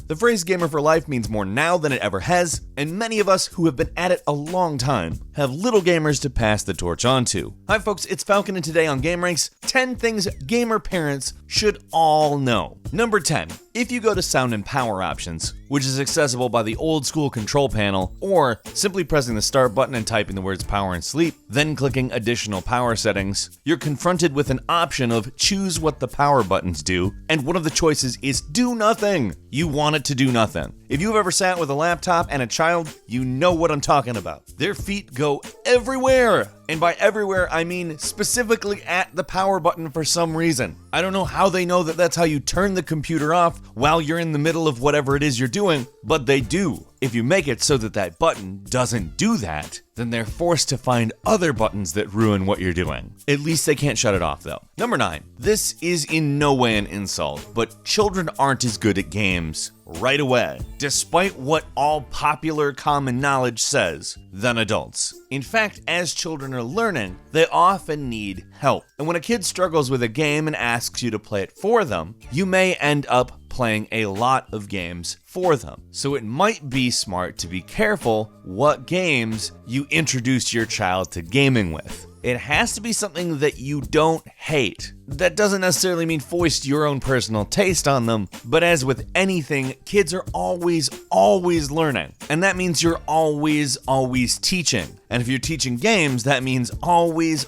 The phrase gamer for life means more now than it ever has, and many of us who have been at it a long time have little gamers to pass the torch on to. Hi folks, it's Falcon, and today on gameranx, 10 things gamer parents should all know. Number 10. If you go to sound and power options, which is accessible by the old school control panel, or simply pressing the start button and typing the words power and sleep, then clicking additional power settings, you're confronted with an option of choose what the power buttons do, and one of the choices is do nothing. You want it to do nothing. If you've ever sat with a laptop and a child, you know what I'm talking about. Their feet go everywhere. And by everywhere, I mean specifically at the power button for some reason. I don't know how they know that that's how you turn the computer off while you're in the middle of whatever it is you're doing, but they do. If you make it so that that button doesn't do that, then they're forced to find other buttons that ruin what you're doing. At least they can't shut it off though. Number 9. This is in no way an insult, but children aren't as good at games right away, despite what all popular common knowledge says, than adults. In fact, as children are learning, they often need help. And when a kid struggles with a game and asks you to play it for them, you may end up playing a lot of games for them. So it might be smart to be careful what games you introduce your child to gaming with. It has to be something that you don't hate. That doesn't necessarily mean foist your own personal taste on them, but as with anything, kids are always learning. And that means you're always teaching. And if you're teaching games, that means always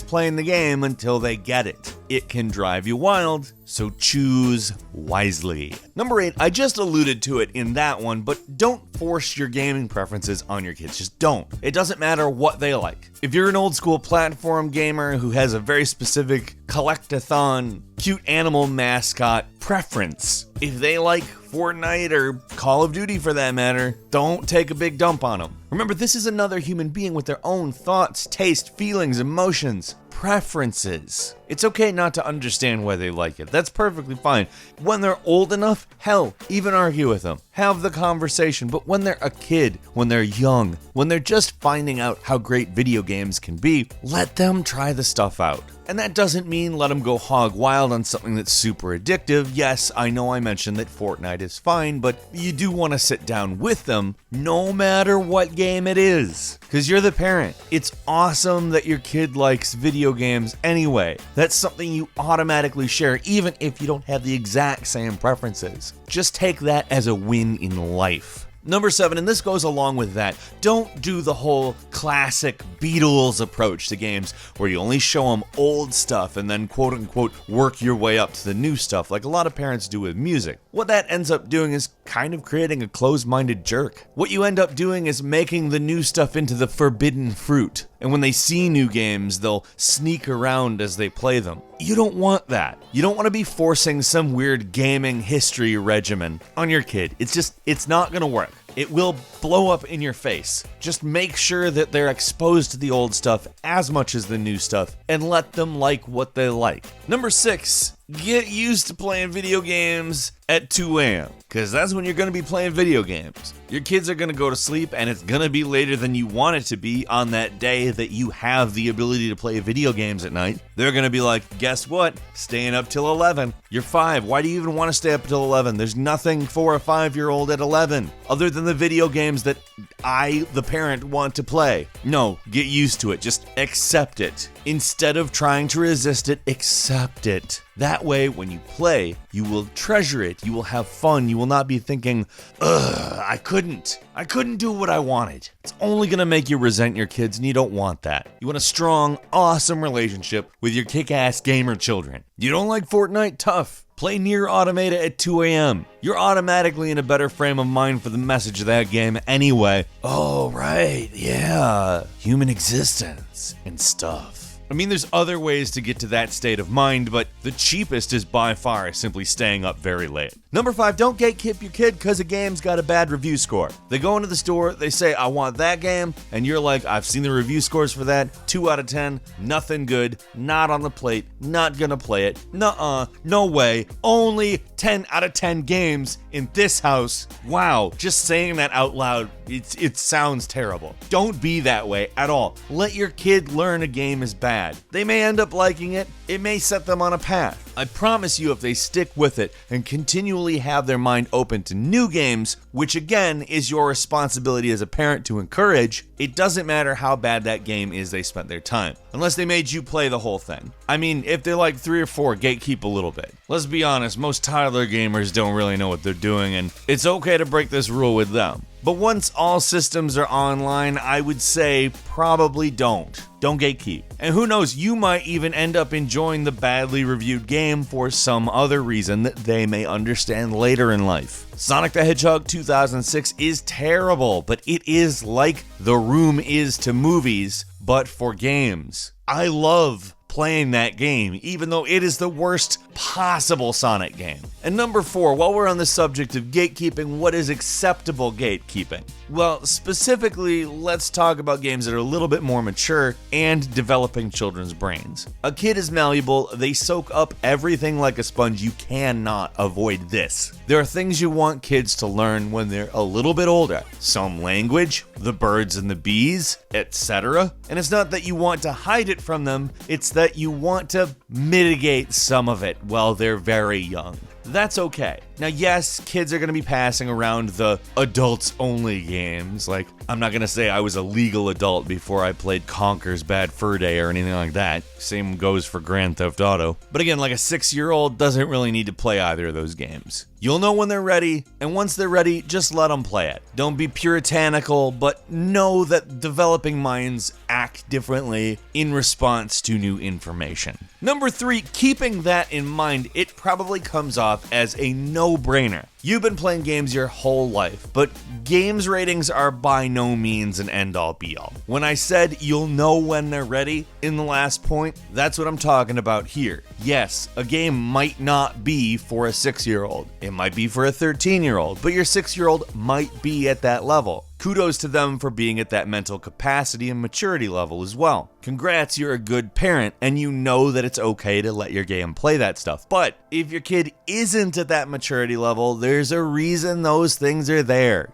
playing the game until they get it. It can drive you wild, so choose wisely. Number 8, I just alluded to it in that one, but don't force your gaming preferences on your kids. Just don't. It doesn't matter what they like. If you're an old school platform gamer who has a very specific collect-a-thon, cute animal mascot preference, if they like Fortnite or Call of Duty for that matter, don't take a big dump on them. Remember, this is another human being with their own thoughts, taste, feelings, emotions, preferences. It's okay not to understand why they like it. That's perfectly fine. When they're old enough, hell, even argue with them. Have the conversation. But when they're a kid, when they're young, when they're just finding out how great video games can be, let them try the stuff out. And that doesn't mean let them go hog wild on something that's super addictive. Yes, I know I mentioned that Fortnite is fine, but you do want to sit down with them no matter what game it is. Because you're the parent. It's awesome that your kid likes video games anyway. That's something you automatically share even if you don't have the exact same preferences. Just take that as a win in life. Number 7, and this goes along with that, don't do the whole classic Beatles approach to games where you only show them old stuff and then quote unquote work your way up to the new stuff like a lot of parents do with music. What that ends up doing is kind of creating a closed-minded jerk. What you end up doing is making the new stuff into the forbidden fruit. And when they see new games, they'll sneak around as they play them. You don't want that. You don't want to be forcing some weird gaming history regimen on your kid. It's not gonna work. It will blow up in your face. Just make sure that they're exposed to the old stuff as much as the new stuff and let them like what they like. Number 6, get used to playing video games at 2 a.m. because that's when you're going to be playing video games. Your kids are going to go to sleep and it's going to be later than you want it to be on that day that you have the ability to play video games at night. They're going to be like, guess what? Staying up till 11. You're 5. Why do you even want to stay up till 11? There's nothing for a 5-year-old at 11 other than the video games that I, the parent, want to play. No, get used to it. Just accept it. Instead of trying to resist it, accept it. That way, when you play, you will treasure it. You will have fun. You will not be thinking, ugh, I couldn't do what I wanted. It's only going to make you resent your kids, and you don't want that. You want a strong, awesome relationship with your kick-ass gamer children. You don't like Fortnite? Tough. Play Nier Automata at 2 a.m. You're automatically in a better frame of mind for the message of that game anyway. Oh, right, yeah. Human existence and stuff. I mean, there's other ways to get to that state of mind, but the cheapest is by far simply staying up very late. Number 5, don't Get Kip your kid because a game's got a bad review score. They go into the store, they say, I want that game, and you're like, I've seen the review scores for that, 2 out of 10, nothing good, not on the plate, not gonna play it, nuh-uh, no way, only 10 out of 10 games in this house. Wow, just saying that out loud, it sounds terrible. Don't be that way at all. Let your kid learn a game is bad. bad. They may end up liking it. It may set them on a path. I promise you, if they stick with it and continually have their mind open to new games, which again is your responsibility as a parent to encourage, it doesn't matter how bad that game is they spent their time. Unless they made you play the whole thing. I mean, if they're like 3 or 4, gatekeep a little bit. Let's be honest, most toddler gamers don't really know what they're doing, and it's okay to break this rule with them. But once all systems are online, I would say probably don't. Don't gatekeep. And who knows, you might even end up enjoying the badly reviewed game for some other reason that they may understand later in life. Sonic the Hedgehog 2006 is terrible, but it is like The Room is to movies, but for games. I love playing that game, even though it is the worst possible Sonic game. And number 4, while we're on the subject of gatekeeping, what is acceptable gatekeeping? Well, specifically, let's talk about games that are a little bit more mature and developing children's brains. A kid is malleable, they soak up everything like a sponge. You cannot avoid this. There are things you want kids to learn when they're a little bit older. Some language, the birds and the bees, etc. And it's not that you want to hide it from them, it's that you want to mitigate some of it while they're very young. That's okay. Now, yes, kids are going to be passing around the adults-only games. Like, I'm not going to say I was a legal adult before I played Conker's Bad Fur Day or anything like that. Same goes for Grand Theft Auto. But again, like a 6-year-old doesn't really need to play either of those games. You'll know when they're ready, and once they're ready, just let them play it. Don't be puritanical, but know that developing minds act differently in response to new information. Number 3, keeping that in mind, it probably comes off as a no-brainer. You've been playing games your whole life, but games ratings are by no means an end-all be-all. When I said you'll know when they're ready in the last point, that's what I'm talking about here. Yes, a game might not be for a 6-year-old. It might be for a 13-year-old, but your 6-year-old might be at that level. Kudos to them for being at that mental capacity and maturity level as well. Congrats, you're a good parent, and you know that it's okay to let your game play that stuff. But if your kid isn't at that maturity level, there's a reason those things are there.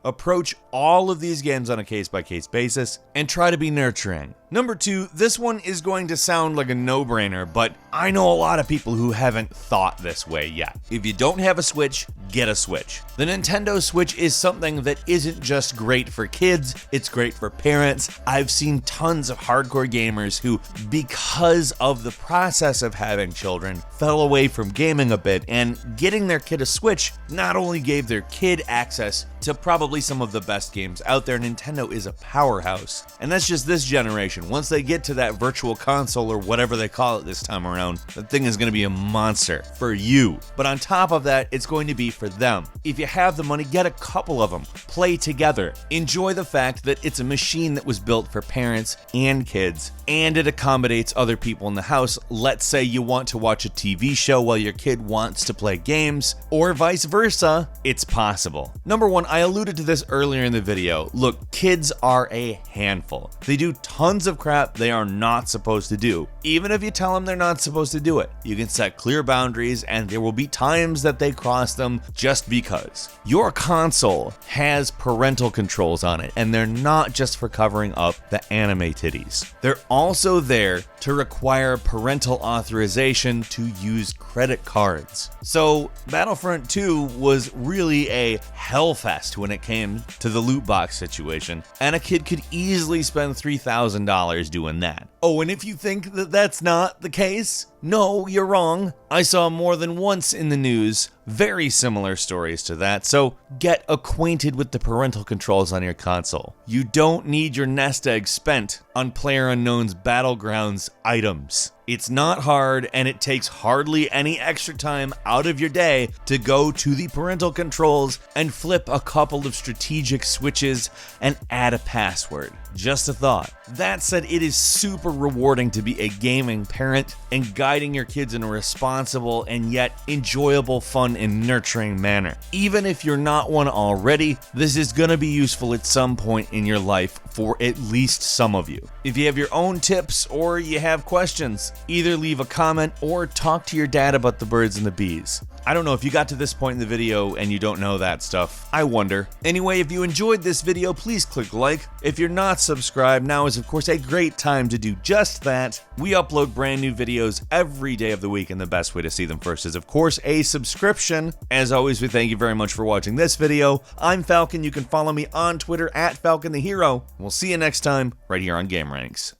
Approach all of these games on a case-by-case basis, and try to be nurturing. Number 2, this one is going to sound like a no-brainer, but I know a lot of people who haven't thought this way yet. If you don't have a Switch, get a Switch. The Nintendo Switch is something that isn't just great for kids, it's great for parents. I've seen tons of hardcore gamers who, because of the process of having children, fell away from gaming a bit, and getting their kid a Switch not only gave their kid access to probably some of the best games out there. Nintendo is a powerhouse, and that's just this generation. Once they get to that virtual console or whatever they call it this time around, that thing is going to be a monster for you. But on top of that, it's going to be for them. If you have the money, get a couple of them. Play together. Enjoy the fact that it's a machine that was built for parents and kids, and it accommodates other people in the house. Let's say you want to watch a TV show while your kid wants to play games, or vice versa. It's possible. Number 1, I alluded to this earlier in the video. Look, kids are a handful. They do tons of crap they are not supposed to do. Even if you tell them they're not supposed to do it, you can set clear boundaries, and there will be times that they cross them just because. Your console has parental controls on it, and they're not just for covering up the anime titties. They're also there to require parental authorization to use credit cards. So Battlefront 2 was really a hellfest when it came to the loot box situation, and a kid could easily spend $3,000 doing that. Oh, and if you think that that's not the case, no, you're wrong. I saw more than once in the news very similar stories to that, so get acquainted with the parental controls on your console. You don't need your nest egg spent on PlayerUnknown's Battlegrounds items. It's not hard, and it takes hardly any extra time out of your day to go to the parental controls and flip a couple of strategic switches and add a password. Just a thought. That said, it is super rewarding to be a gaming parent and guide guiding your kids in a responsible and yet enjoyable, fun, and nurturing manner. Even if you're not one already, this is going to be useful at some point in your life for at least some of you. If you have your own tips or you have questions, either leave a comment or talk to your dad about the birds and the bees. I don't know if you got to this point in the video and you don't know that stuff. I wonder. Anyway, if you enjoyed this video, please click like. If you're not subscribed, now is of course a great time to do just that. We upload brand new videos every day of the week, and the best way to see them first is of course a subscription. As always, we thank you very much for watching this video. I'm Falcon. You can follow me on Twitter at Falcon the Hero. We'll see you next time right here on gameranx.